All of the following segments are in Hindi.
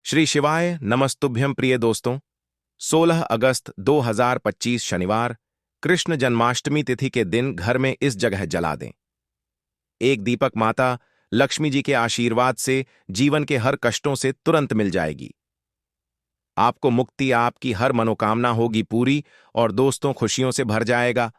श्री शिवाय नमस्तुभ्यं प्रिय दोस्तों। 16 अगस्त 2025 शनिवार कृष्ण जन्माष्टमी तिथि के दिन घर में इस जगह जला दें एक दीपक। माता लक्ष्मी जी के आशीर्वाद से जीवन के हर कष्टों से तुरंत मिल जाएगी। आपको मुक्ति, आपकी हर मनोकामना होगी पूरी और दोस्तों खुशियों से भर जाएगा।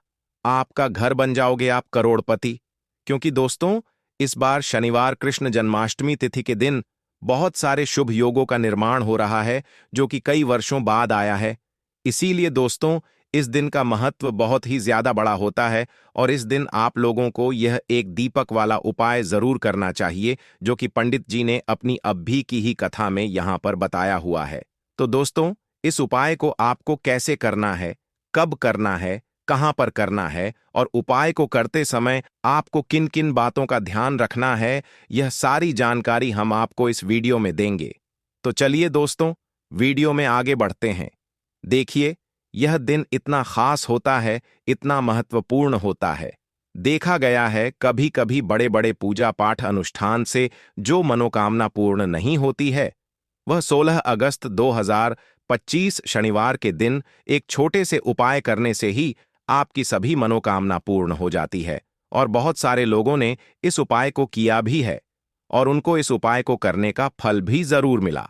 आपका घर बन जाओगे आप करोड़पति। क्योंकि दोस्तों इस बार शनिवार कृष्ण जन्माष्टमी तिथि के दिन बहुत सारे शुभ योगों का निर्माण हो रहा है जो कि कई वर्षों बाद आया है। इसीलिए दोस्तों इस दिन का महत्व बहुत ही ज्यादा बड़ा होता है और इस दिन आप लोगों को यह एक दीपक वाला उपाय जरूर करना चाहिए जो कि पंडित जी ने अपनी अभी की ही कथा में यहां पर बताया हुआ है। तो दोस्तों इस उपाय को आपको कैसे करना है, कब करना है, कहां पर करना है और उपाय को करते समय आपको किन किन बातों का ध्यान रखना है, यह सारी जानकारी हम आपको इस वीडियो में देंगे। तो चलिए दोस्तों वीडियो में आगे बढ़ते हैं। देखिए यह दिन इतना खास होता है, इतना महत्वपूर्ण होता है। देखा गया है कभी कभी बड़े बड़े पूजा पाठ अनुष्ठान से जो मनोकामना पूर्ण नहीं होती है वह 16 अगस्त 2025 शनिवार के दिन एक छोटे से उपाय करने से ही आपकी सभी मनोकामना पूर्ण हो जाती है। और बहुत सारे लोगों ने इस उपाय को किया भी है और उनको इस उपाय को करने का फल भी जरूर मिला।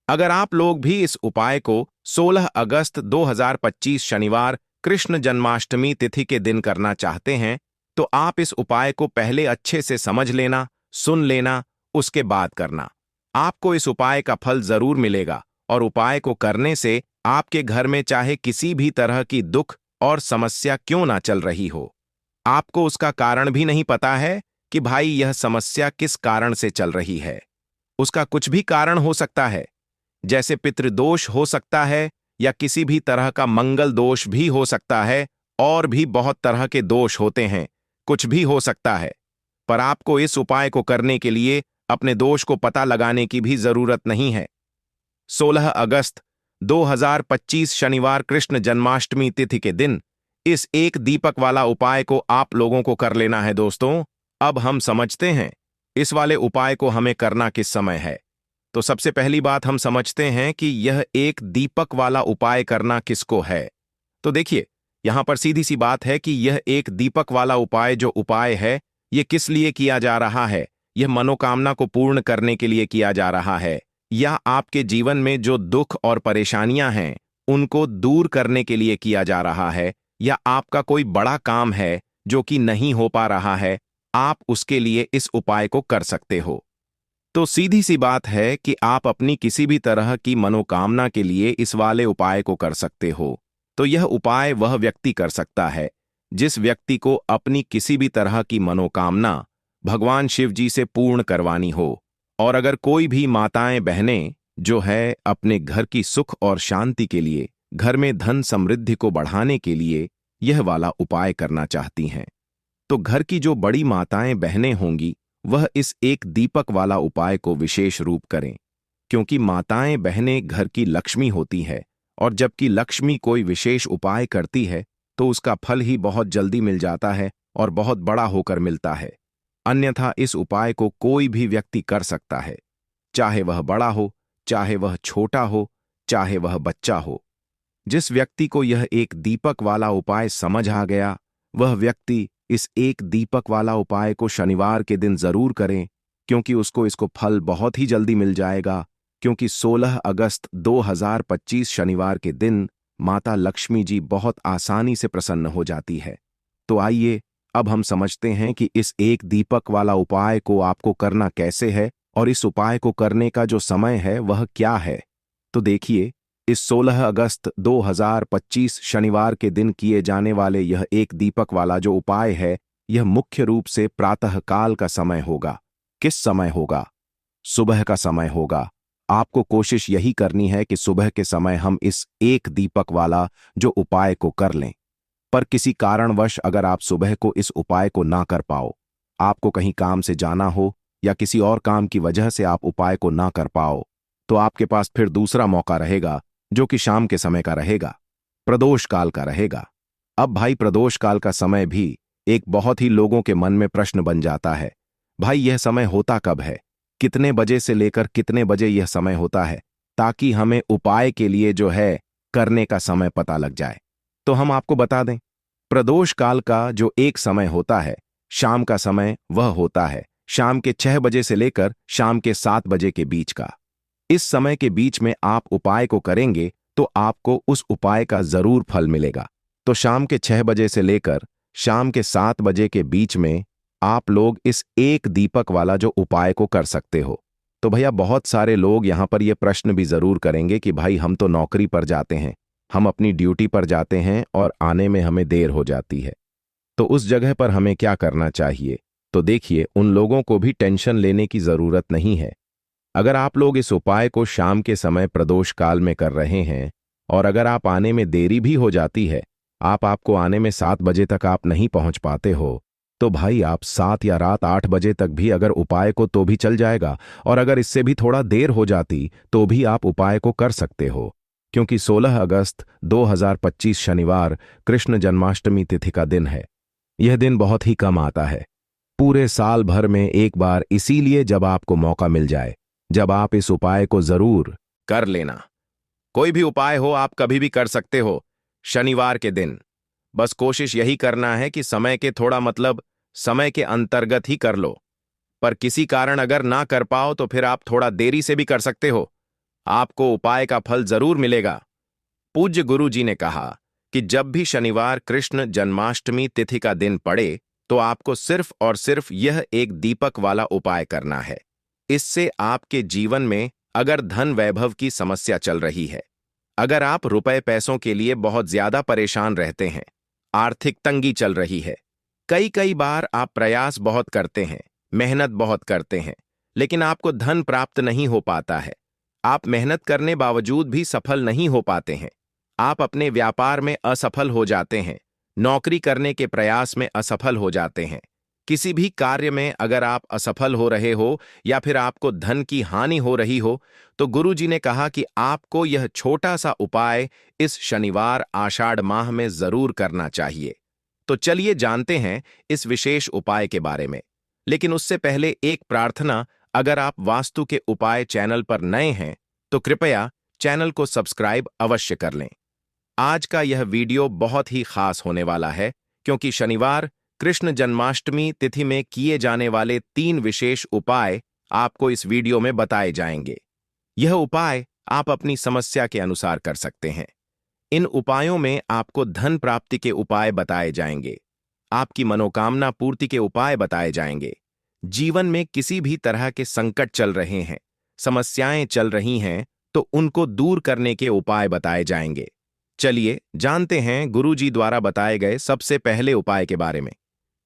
अगर आप लोग भी इस उपाय को 16 अगस्त 2025 शनिवार कृष्ण जन्माष्टमी तिथि के दिन करना चाहते हैं तो आप इस उपाय को पहले अच्छे से समझ लेना, सुन लेना, उसके बाद करना। आपको इस उपाय का फल जरूर मिलेगा और उपाय को करने से आपके घर में चाहे किसी भी तरह की दुख और समस्या क्यों ना चल रही हो, आपको उसका कारण भी नहीं पता है कि भाई यह समस्या किस कारण से चल रही है। उसका कुछ भी कारण हो सकता है, जैसे पितृदोष हो सकता है या किसी भी तरह का मंगल दोष भी हो सकता है और भी बहुत तरह के दोष होते हैं, कुछ भी हो सकता है। पर आपको इस उपाय को करने के लिए अपने दोष को पता लगाने की भी जरूरत नहीं है। 16 अगस्त 2025 शनिवार कृष्ण जन्माष्टमी तिथि के दिन इस एक दीपक वाला उपाय को आप लोगों को कर लेना है। दोस्तों अब हम समझते हैं इस वाले उपाय को हमें करना किस समय है। तो सबसे पहली बात हम समझते हैं कि यह एक दीपक वाला उपाय करना किसको है। तो देखिए यहां पर सीधी सी बात है कि यह एक दीपक वाला उपाय जो उपाय है यह किस लिए किया जा रहा है। यह मनोकामना को पूर्ण करने के लिए किया जा रहा है या आपके जीवन में जो दुख और परेशानियां हैं उनको दूर करने के लिए किया जा रहा है, या आपका कोई बड़ा काम है जो कि नहीं हो पा रहा है, आप उसके लिए इस उपाय को कर सकते हो। तो सीधी सी बात है कि आप अपनी किसी भी तरह की मनोकामना के लिए इस वाले उपाय को कर सकते हो। तो यह उपाय वह व्यक्ति कर सकता है जिस व्यक्ति को अपनी किसी भी तरह की मनोकामना भगवान शिव जी से पूर्ण करवानी हो। और अगर कोई भी माताएं बहनें जो है अपने घर की सुख और शांति के लिए, घर में धन समृद्धि को बढ़ाने के लिए यह वाला उपाय करना चाहती हैं, तो घर की जो बड़ी माताएं बहनें होंगी वह इस एक दीपक वाला उपाय को विशेष रूप करें। क्योंकि माताएं बहनें घर की लक्ष्मी होती है और जबकि लक्ष्मी कोई विशेष उपाय करती है तो उसका फल ही बहुत जल्दी मिल जाता है और बहुत बड़ा होकर मिलता है। अन्यथा इस उपाय को कोई भी व्यक्ति कर सकता है, चाहे वह बड़ा हो, चाहे वह छोटा हो, चाहे वह बच्चा हो। जिस व्यक्ति को यह एक दीपक वाला उपाय समझ आ गया वह व्यक्ति इस एक दीपक वाला उपाय को शनिवार के दिन जरूर करें, क्योंकि उसको इसको फल बहुत ही जल्दी मिल जाएगा। क्योंकि 16 अगस्त 2025 शनिवार के दिन माता लक्ष्मी जी बहुत आसानी से प्रसन्न हो जाती है। तो आइए अब हम समझते हैं कि इस एक दीपक वाला उपाय को आपको करना कैसे है और इस उपाय को करने का जो समय है वह क्या है। तो देखिए इस 16 अगस्त 2025 शनिवार के दिन किए जाने वाले यह एक दीपक वाला जो उपाय है यह मुख्य रूप से प्रातः काल का समय होगा। किस समय होगा? सुबह का समय होगा। आपको कोशिश यही करनी है कि सुबह के समय हम इस एक दीपक वाला जो उपाय को कर लें। पर किसी कारणवश अगर आप सुबह को इस उपाय को ना कर पाओ, आपको कहीं काम से जाना हो या किसी और काम की वजह से आप उपाय को ना कर पाओ, तो आपके पास फिर दूसरा मौका रहेगा जो कि शाम के समय का रहेगा, प्रदोष काल का रहेगा। अब भाई प्रदोष काल का समय भी एक बहुत ही लोगों के मन में प्रश्न बन जाता है, भाई यह समय होता कब है, कितने बजे से लेकर कितने बजे यह समय होता है। ताकि हमें उपाय के लिए जो है करने का समय पता लग जाए। तो हम आपको बता दें, प्रदोष काल का जो एक समय होता है, शाम का समय, वह होता है शाम के 6 बजे से लेकर शाम के 7 बजे के बीच का। इस समय के बीच में आप उपाय को करेंगे तो आपको उस उपाय का जरूर फल मिलेगा। तो शाम के 6 बजे से लेकर शाम के 7 बजे के बीच में आप लोग इस एक दीपक वाला जो उपाय को कर सकते हो। तो भैया बहुत सारे लोग यहां पर यह प्रश्न भी जरूर करेंगे कि भाई हम तो नौकरी पर जाते हैं, हम अपनी ड्यूटी पर जाते हैं और आने में हमें देर हो जाती है, तो उस जगह पर हमें क्या करना चाहिए? तो देखिए, उन लोगों को भी टेंशन लेने की जरूरत नहीं है। अगर आप लोग इस उपाय को शाम के समय प्रदोष काल में कर रहे हैं और अगर आप आने में देरी भी हो जाती है, आपको आने में 7 बजे तक आप नहीं पहुंच पाते हो, तो भाई आप 7 या रात 8 बजे तक भी अगर उपाय को तो भी चल जाएगा, और अगर इससे भी थोड़ा देर हो जाती तो भी आप उपाय को कर सकते हो, क्योंकि 16 अगस्त 2025 शनिवार कृष्ण जन्माष्टमी तिथि का दिन है। यह दिन बहुत ही कम आता है, पूरे साल भर में एक बार, इसीलिए जब आपको मौका मिल जाए, जब आप इस उपाय को जरूर कर लेना। कोई भी उपाय हो आप कभी भी कर सकते हो शनिवार के दिन। बस कोशिश यही करना है कि समय के थोड़ा मतलब समय के अंतर्गत ही कर लो, पर किसी कारण अगर ना कर पाओ तो फिर आप थोड़ा देरी से भी कर सकते हो, आपको उपाय का फल जरूर मिलेगा। पूज्य गुरु जी ने कहा कि जब भी शनिवार कृष्ण जन्माष्टमी तिथि का दिन पड़े तो आपको सिर्फ और सिर्फ यह एक दीपक वाला उपाय करना है। इससे आपके जीवन में अगर धन वैभव की समस्या चल रही है, अगर आप रुपए पैसों के लिए बहुत ज्यादा परेशान रहते हैं, आर्थिक तंगी चल रही है, कई बार आप प्रयास बहुत करते हैं, मेहनत बहुत करते हैं, लेकिन आपको धन प्राप्त नहीं हो पाता है, आप मेहनत करने बावजूद भी सफल नहीं हो पाते हैं, आप अपने व्यापार में असफल हो जाते हैं, नौकरी करने के प्रयास में असफल हो जाते हैं, किसी भी कार्य में अगर आप असफल हो रहे हो या फिर आपको धन की हानि हो रही हो, तो गुरुजी ने कहा कि आपको यह छोटा सा उपाय इस शनिवार आषाढ़ माह में जरूर करना चाहिए। तो चलिए जानते हैं इस विशेष उपाय के बारे में, लेकिन उससे पहले एक प्रार्थना, अगर आप वास्तु के उपाय चैनल पर नए हैं तो कृपया चैनल को सब्सक्राइब अवश्य कर लें। आज का यह वीडियो बहुत ही खास होने वाला है, क्योंकि शनिवार कृष्ण जन्माष्टमी तिथि में किए जाने वाले 3 विशेष उपाय आपको इस वीडियो में बताए जाएंगे। यह उपाय आप अपनी समस्या के अनुसार कर सकते हैं। इन उपायों में आपको धन प्राप्ति के उपाय बताए जाएंगे, आपकी मनोकामना पूर्ति के उपाय बताए जाएंगे, जीवन में किसी भी तरह के संकट चल रहे हैं, समस्याएं चल रही हैं, तो उनको दूर करने के उपाय बताए जाएंगे। चलिए जानते हैं गुरुजी द्वारा बताए गए सबसे पहले उपाय के बारे में।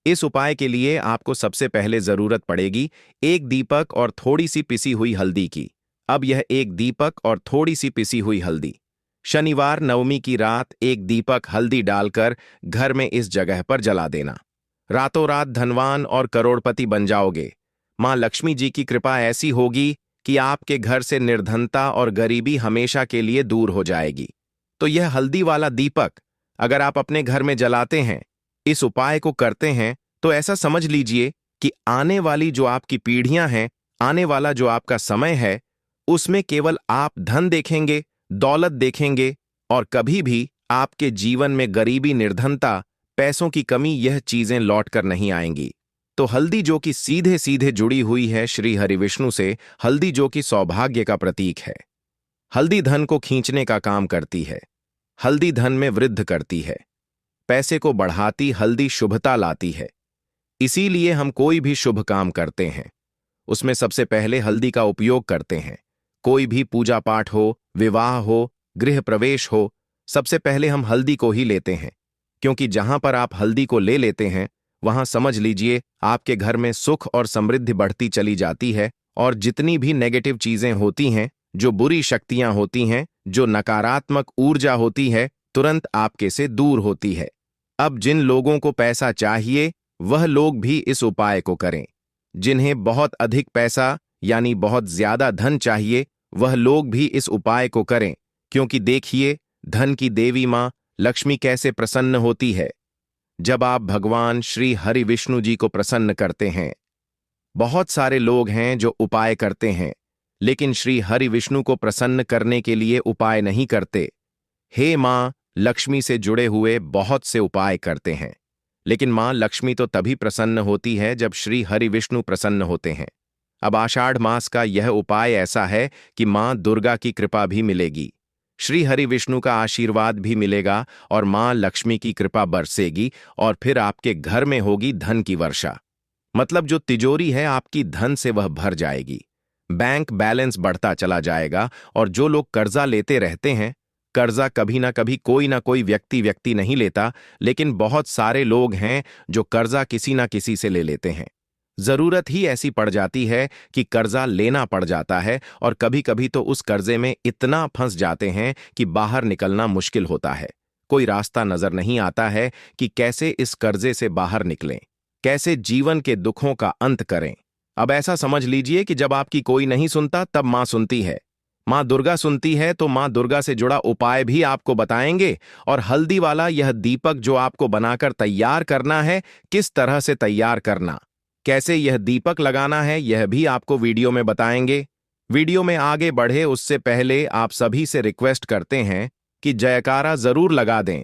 इस उपाय के लिए आपको सबसे पहले जरूरत पड़ेगी एक दीपक और थोड़ी सी पिसी हुई हल्दी की। अब यह एक दीपक और थोड़ी सी पिसी हुई हल्दी, शनिवार नवमी की रात एक दीपक हल्दी डालकर घर में इस जगह पर जला देना। रातों रात धनवान और करोड़पति बन जाओगे। मां लक्ष्मी जी की कृपा ऐसी होगी कि आपके घर से निर्धनता और गरीबी हमेशा के लिए दूर हो जाएगी। तो यह हल्दी वाला दीपक अगर आप अपने घर में जलाते हैं, इस उपाय को करते हैं, तो ऐसा समझ लीजिए कि आने वाली जो आपकी पीढ़ियां हैं, आने वाला जो आपका समय है, उसमें केवल आप धन देखेंगे, दौलत देखेंगे, और कभी भी आपके जीवन में गरीबी, निर्धनता, पैसों की कमी, यह चीजें लौटकर नहीं आएंगी। तो हल्दी जो कि सीधे सीधे जुड़ी हुई है श्री हरिविष्णु से, हल्दी जो कि सौभाग्य का प्रतीक है, हल्दी धन को खींचने का काम करती है, हल्दी धन में वृद्धि करती है, पैसे को बढ़ाती, हल्दी शुभता लाती है। इसीलिए हम कोई भी शुभ काम करते हैं उसमें सबसे पहले हल्दी का उपयोग करते हैं। कोई भी पूजा पाठ हो, विवाह हो, गृह प्रवेश हो, सबसे पहले हम हल्दी को ही लेते हैं, क्योंकि जहां पर आप हल्दी को ले लेते हैं वहां समझ लीजिए आपके घर में सुख और समृद्धि बढ़ती चली जाती है, और जितनी भी नेगेटिव चीजें होती हैं, जो बुरी शक्तियां होती हैं, जो नकारात्मक ऊर्जा होती है, तुरंत आपके से दूर होती है। अब जिन लोगों को पैसा चाहिए वह लोग भी इस उपाय को करें, जिन्हें बहुत अधिक पैसा यानी बहुत ज्यादा धन चाहिए वह लोग भी इस उपाय को करें, क्योंकि देखिए धन की देवी मां लक्ष्मी कैसे प्रसन्न होती है जब आप भगवान श्री हरि विष्णु जी को प्रसन्न करते हैं। बहुत सारे लोग हैं जो उपाय करते हैं, लेकिन श्री हरि विष्णु को प्रसन्न करने के लिए उपाय नहीं करते। हे मां लक्ष्मी से जुड़े हुए बहुत से उपाय करते हैं, लेकिन मां लक्ष्मी तो तभी प्रसन्न होती है जब श्री हरि विष्णु प्रसन्न होते हैं। अब आषाढ़ मास का यह उपाय ऐसा है कि मां दुर्गा की कृपा भी मिलेगी, श्री हरि विष्णु का आशीर्वाद भी मिलेगा और मां लक्ष्मी की कृपा बरसेगी और फिर आपके घर में होगी धन की वर्षा। मतलब जो तिजोरी है आपकी धन से वह भर जाएगी, बैंक बैलेंस बढ़ता चला जाएगा। और जो लोग कर्जा लेते रहते हैं, कर्जा कभी ना कोई व्यक्ति नहीं लेता, लेकिन बहुत सारे लोग हैं जो कर्जा किसी ना किसी से ले लेते हैं। जरूरत ही ऐसी पड़ जाती है कि कर्जा लेना पड़ जाता है और कभी कभी तो उस कर्जे में इतना फंस जाते हैं कि बाहर निकलना मुश्किल होता है। कोई रास्ता नजर नहीं आता है कि कैसे इस कर्जे से बाहर निकलें, कैसे जीवन के दुखों का अंत करें। अब ऐसा समझ लीजिए कि जब आपकी कोई नहीं सुनता तब मां सुनती है। मां दुर्गा सुनती है तो मां दुर्गा से जुड़ा उपाय भी आपको बताएंगे। और हल्दी वाला यह दीपक जो आपको बनाकर तैयार करना है, किस तरह से तैयार करना, कैसे यह दीपक लगाना है, यह भी आपको वीडियो में बताएंगे। वीडियो में आगे बढ़े उससे पहले आप सभी से रिक्वेस्ट करते हैं कि जयकारा जरूर लगा दें,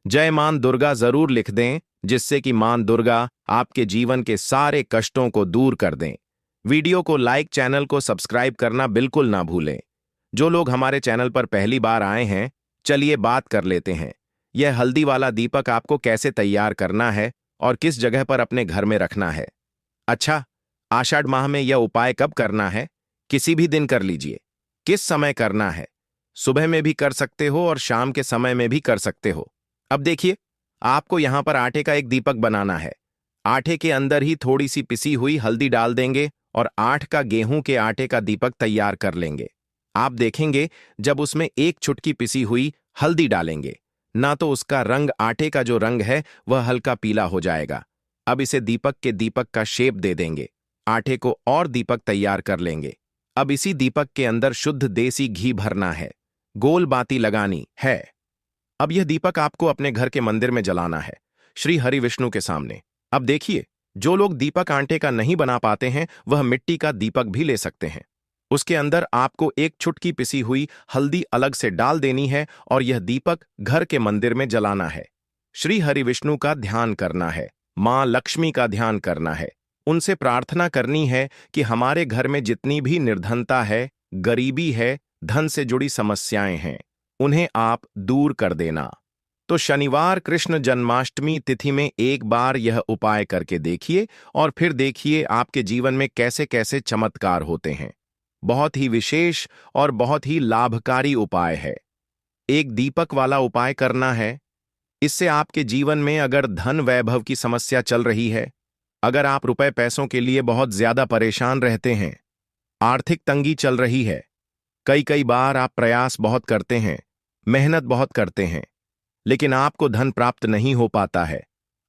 जय मां दुर्गा जरूर लिख दें, जिससे कि मां दुर्गा आपके जीवन के सारे कष्टों को दूर कर दें। वीडियो को लाइक, चैनल को सब्सक्राइब करना बिल्कुल ना भूलें। जो लोग हमारे चैनल पर पहली बार आए हैं, चलिए बात कर लेते हैं। यह हल्दी वाला दीपक आपको कैसे तैयार करना है और किस जगह पर अपने घर में रखना है। अच्छा, आषाढ़ माह में यह उपाय कब करना है? किसी भी दिन कर लीजिए। किस समय करना है? सुबह में भी कर सकते हो और शाम के समय में भी कर सकते हो। अब देखिए, आपको यहां पर आटे का एक दीपक बनाना है। आटे के अंदर ही थोड़ी सी पिसी हुई हल्दी डाल देंगे और 8 का गेहूं के आटे का दीपक तैयार कर लेंगे। आप देखेंगे जब उसमें 1 चुटकी पिसी हुई हल्दी डालेंगे ना, तो उसका रंग, आटे का जो रंग है वह हल्का पीला हो जाएगा। अब इसे दीपक के दीपक का शेप दे देंगे। आटे को और दीपक तैयार कर लेंगे। अब इसी दीपक के अंदर शुद्ध देसी घी भरना है, गोल बाती लगानी है। अब यह दीपक आपको अपने घर के मंदिर में जलाना है, श्री हरि विष्णु के सामने। अब देखिए, जो लोग दीपक आटे का नहीं बना पाते हैं वह मिट्टी का दीपक भी ले सकते हैं। उसके अंदर आपको 1 चुटकी पिसी हुई हल्दी अलग से डाल देनी है और यह दीपक घर के मंदिर में जलाना है। श्री हरि विष्णु का ध्यान करना है, मां लक्ष्मी का ध्यान करना है। उनसे प्रार्थना करनी है कि हमारे घर में जितनी भी निर्धनता है, गरीबी है, धन से जुड़ी समस्याएं हैं, उन्हें आप दूर कर देना। तो शनिवार कृष्ण जन्माष्टमी तिथि में एक बार यह उपाय करके देखिए और फिर देखिए आपके जीवन में कैसे कैसे चमत्कार होते हैं। बहुत ही विशेष और बहुत ही लाभकारी उपाय है। एक दीपक वाला उपाय करना है। इससे आपके जीवन में अगर धन वैभव की समस्या चल रही है, अगर आप रुपए पैसों के लिए बहुत ज्यादा परेशान रहते हैं, आर्थिक तंगी चल रही है, कई बार आप प्रयास बहुत करते हैं, मेहनत बहुत करते हैं, लेकिन आपको धन प्राप्त नहीं हो पाता है,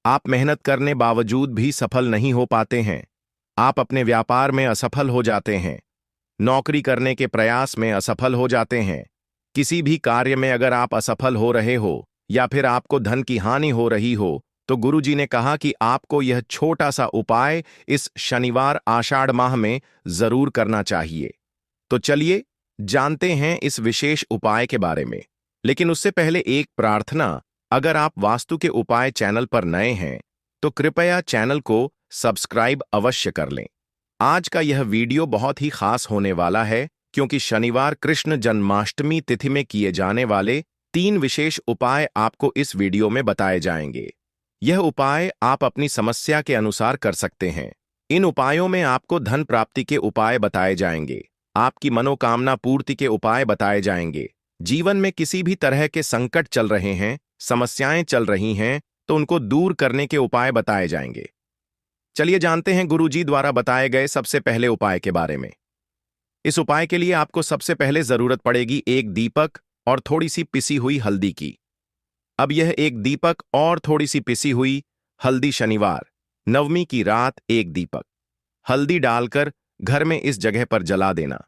आप मेहनत करने बावजूद भी सफल नहीं हो पाते हैं, आप अपने व्यापार में असफल हो जाते हैं, नौकरी करने के प्रयास में असफल हो जाते हैं, किसी भी कार्य में अगर आप असफल हो रहे हो या फिर आपको धन की हानि हो रही हो, तो गुरुजी ने कहा कि आपको यह छोटा सा उपाय इस शनिवार आषाढ़ माह में जरूर करना चाहिए। तो चलिए जानते हैं इस विशेष उपाय के बारे में। लेकिन उससे पहले एक प्रार्थना, अगर आप वास्तु के उपाय चैनल पर नए हैं तो कृपया चैनल को सब्सक्राइब अवश्य कर लें। आज का यह वीडियो बहुत ही खास होने वाला है क्योंकि शनिवार कृष्ण जन्माष्टमी तिथि में किए जाने वाले 3 विशेष उपाय आपको इस वीडियो में बताए जाएंगे। यह उपाय आप अपनी समस्या के अनुसार कर सकते हैं। इन उपायों में आपको धन प्राप्ति के उपाय बताए जाएंगे, आपकी मनोकामना पूर्ति के उपाय बताए जाएंगे। जीवन में किसी भी तरह के संकट चल रहे हैं, समस्याएं चल रही हैं, तो उनको दूर करने के उपाय बताए जाएंगे। चलिए जानते हैं गुरुजी द्वारा बताए गए सबसे पहले उपाय के बारे में। इस उपाय के लिए आपको सबसे पहले जरूरत पड़ेगी एक दीपक और थोड़ी सी पिसी हुई हल्दी की। अब यह एक दीपक और थोड़ी सी पिसी हुई हल्दी शनिवार नवमी की रात एक दीपक हल्दी डालकर घर में इस जगह पर जला देना।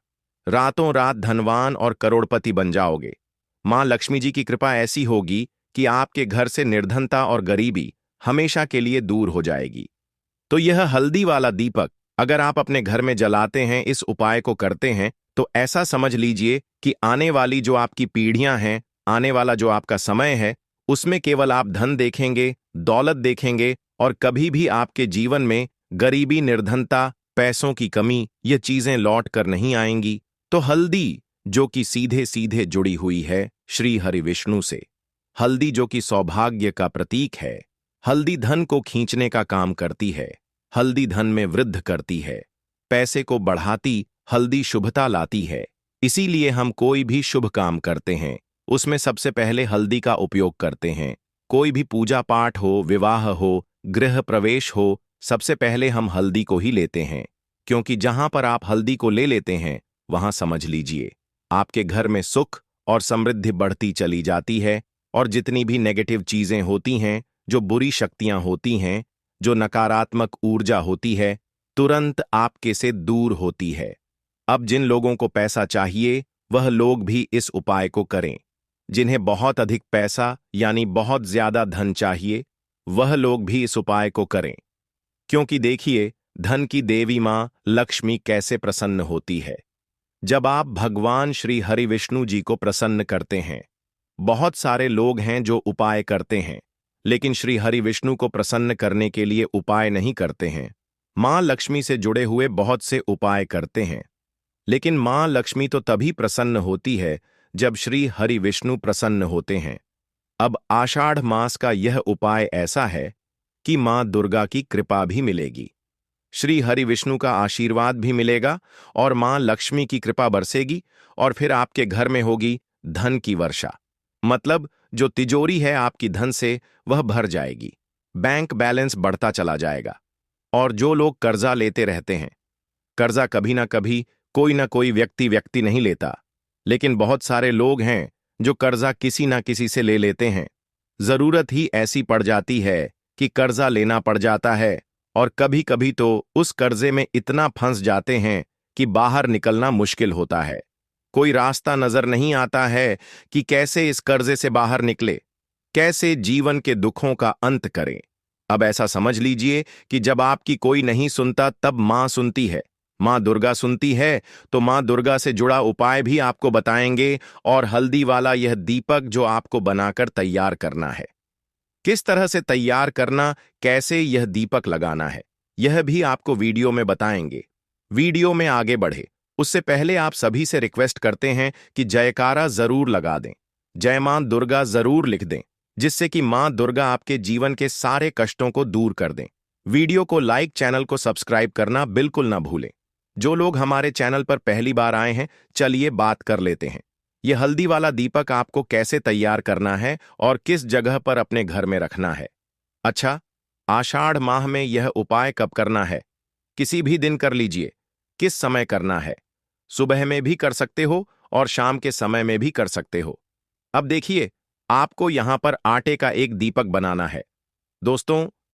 रातों रात धनवान और करोड़पति बन जाओगे। मां लक्ष्मी जी की कृपा ऐसी होगी कि आपके घर से निर्धनता और गरीबी हमेशा के लिए दूर हो जाएगी। तो यह हल्दी वाला दीपक अगर आप अपने घर में जलाते हैं, इस उपाय को करते हैं, तो ऐसा समझ लीजिए कि आने वाली जो आपकी पीढ़ियां हैं, आने वाला जो आपका समय है, उसमें केवल आप धन देखेंगे, दौलत देखेंगे और कभी भी आपके जीवन में गरीबी, निर्धनता, पैसों की कमी ये चीजें लौट कर नहीं आएंगी। तो हल्दी जो कि सीधे सीधे जुड़ी हुई है श्री हरि विष्णु से, हल्दी जो कि सौभाग्य का प्रतीक है, हल्दी धन को खींचने का काम करती है, हल्दी धन में वृद्धि करती है, पैसे को बढ़ाती, हल्दी शुभता लाती है। इसीलिए हम कोई भी शुभ काम करते हैं उसमें सबसे पहले हल्दी का उपयोग करते हैं। कोई भी पूजा पाठ हो, विवाह हो, गृह प्रवेश हो, सबसे पहले हम हल्दी को ही लेते हैं, क्योंकि जहां पर आप हल्दी को ले लेते हैं वहां समझ लीजिए आपके घर में सुख और समृद्धि बढ़ती चली जाती है, और जितनी भी नेगेटिव चीजें होती हैं, जो बुरी शक्तियां होती हैं, जो नकारात्मक ऊर्जा होती है, तुरंत आपके से दूर होती है। अब जिन लोगों को पैसा चाहिए वह लोग भी इस उपाय को करें। जिन्हें बहुत अधिक पैसा यानी बहुत ज्यादा धन चाहिए वह लोग भी इस उपाय को करें, क्योंकि देखिए धन की देवी मां लक्ष्मी कैसे प्रसन्न होती है जब आप भगवान श्री हरि विष्णु जी को प्रसन्न करते हैं। बहुत सारे लोग हैं जो उपाय करते हैं लेकिन श्री हरि विष्णु को प्रसन्न करने के लिए उपाय नहीं करते हैं। मां लक्ष्मी से जुड़े हुए बहुत से उपाय करते हैं, लेकिन मां लक्ष्मी तो तभी प्रसन्न होती है जब श्री हरि विष्णु प्रसन्न होते हैं। अब आषाढ़ मास का यह उपाय ऐसा है कि मां दुर्गा की कृपा भी मिलेगी, श्री हरि विष्णु का आशीर्वाद भी मिलेगा और मां लक्ष्मी की कृपा बरसेगी और फिर आपके घर में होगी धन की वर्षा। मतलब जो तिजोरी है आपकी धन से वह भर जाएगी, बैंक बैलेंस बढ़ता चला जाएगा। और जो लोग कर्जा लेते रहते हैं, कर्जा कभी ना कभी कोई ना कोई व्यक्ति नहीं लेता, लेकिन बहुत सारे लोग हैं जो कर्जा किसी ना किसी से ले लेते हैं। जरूरत ही ऐसी पड़ जाती है कि कर्जा लेना पड़ जाता है, और कभी कभी तो उस कर्जे में इतना फंस जाते हैं कि बाहर निकलना मुश्किल होता है। कोई रास्ता नजर नहीं आता है कि कैसे इस कर्जे से बाहर निकले, कैसे जीवन के दुखों का अंत करें। अब ऐसा समझ लीजिए कि जब आपकी कोई नहीं सुनता तब मां सुनती है, मां दुर्गा सुनती है, तो मां दुर्गा से जुड़ा उपाय भी आपको बताएंगे। और हल्दी वाला यह दीपक जो आपको बनाकर तैयार करना है, किस तरह से तैयार करना, कैसे यह दीपक लगाना है, यह भी आपको वीडियो में बताएंगे। वीडियो में आगे बढ़े उससे पहले आप सभी से रिक्वेस्ट करते हैं कि जयकारा जरूर लगा दें, जय मां दुर्गा जरूर लिख दें, जिससे कि मां दुर्गा आपके जीवन के सारे कष्टों को दूर कर दें। वीडियो को लाइक, चैनल को सब्सक्राइब करना बिल्कुल ना भूलें। जो लोग हमारे चैनल पर पहली बार आए हैं, चलिए बात कर लेते हैं। यह हल्दी वाला दीपक आपको कैसे तैयार करना है और किस जगह पर अपने घर में रखना है। अच्छा, आषाढ़ माह में यह उपाय कब करना है? किसी भी दिन कर लीजिए। किस समय करना है? सुबह में भी कर सकते हो और शाम के समय में भी कर सकते हो। अब देखिए, आपको यहां पर आटे का एक दीपक बनाना है। दोस्तों,